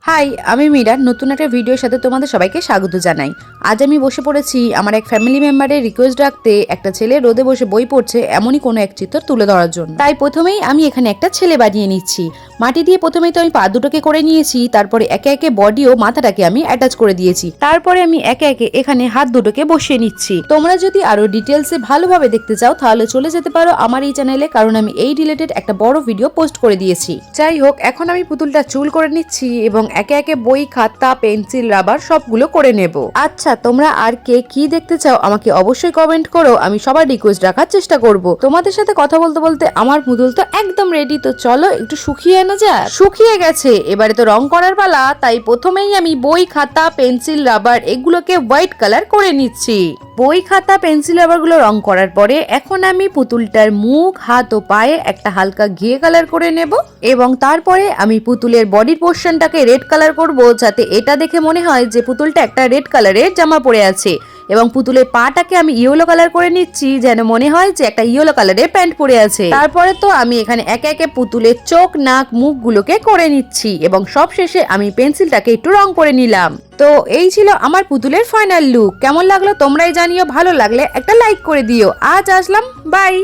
High, আমি মীরা। নতুন একটা ভিডিওর সাথে তোমাদের সবাইকে স্বাগত জানাই। আজ আমি বসে পড়েছি আমার এক ফ্যামিলি মেম্বারের রিকোয়েস্ট রাখতে একটা ছেলে রোদে বসে বই পড়ছে এমনই কোনো এক চিত্র তুলে ধরার জন্য। তাই প্রথমেই আমি এখানে একটা ছেলে বানিয়ে নিচ্ছি। মাটি দিয়ে প্রথমেই তো আমি পা দুটোকে করে নিয়েছি, তারপরে একে একে বডি ও মাথাটাকে আমি অ্যাটাচ করে দিয়েছি। তারপরে আমি একে একে এখানে হাত দুটোকে বসিয়ে নিচ্ছি। তোমরা যদি আরো ডিটেলসে ভালোভাবে দেখতে চাও তাহলে চলে যেতে পারো আমার এই চ্যানেলে, কারণ আমি এই রিলেটেড একটা বড় ভিডিও পোস্ট করে দিয়েছি। যাই হোক, এখন আমি পুতুলটা চুল করে নিচ্ছি এবং একে একে বই, খাতা, পেন্সিল, রাবার সবগুলো করে নেব। আচ্ছা, তোমরা আর কে কি দেখতে চাও আমাকে অবশ্যই কমেন্ট করো, আমি সবার রিকোয়েস্ট রাখার চেষ্টা করব। তোমাদের সাথে কথা বলতে বলতে আমার পুতুল তো একদম রেডি, তো চলো একটু শুকিয়ে আনা যাক। শুকিয়ে গেছে, এবারে তো রং করার পালা। তাই প্রথমেই আমি বই, খাতা, পেন্সিল, রাবার এগুলোকে হোয়াইট কালার করে নিচ্ছি। বই, খাতা, পেন্সিল, রাবার গুলো রং করার পরে এখন আমি পুতুলটার মুখ, হাত ও পায়ে একটা হালকা ঘিয়ে কালার করে নেব এবং তারপরে আমি পুতুলের বডির পোর্শনটাকে রেড কালার করব, যাতে এটা দেখে মনে হয় যে পুতুলটা একটা রেড কালারের জামা পরে আছে। এবং পুতুলের পাটাকে আমি ইয়েলো কালার করে নিচ্ছি, যেন মনে হয় যে একটা ইয়েলো কালারের প্যান্ট পরে আছে। তারপরে তো আমি এখানে একে একে পুতুলের চোখ, নাক, মুখগুলোকে করে নিচ্ছি এবং সব শেষে আমি পেন্সিলটাকে একটু রং করে নিলাম। তো এই ছিল আমার পুতুলের ফাইনাল লুক। কেমন লাগলো তোমরাই জানিও, ভালো লাগলে একটা লাইক করে দিও। আজ আসলাম, বাই।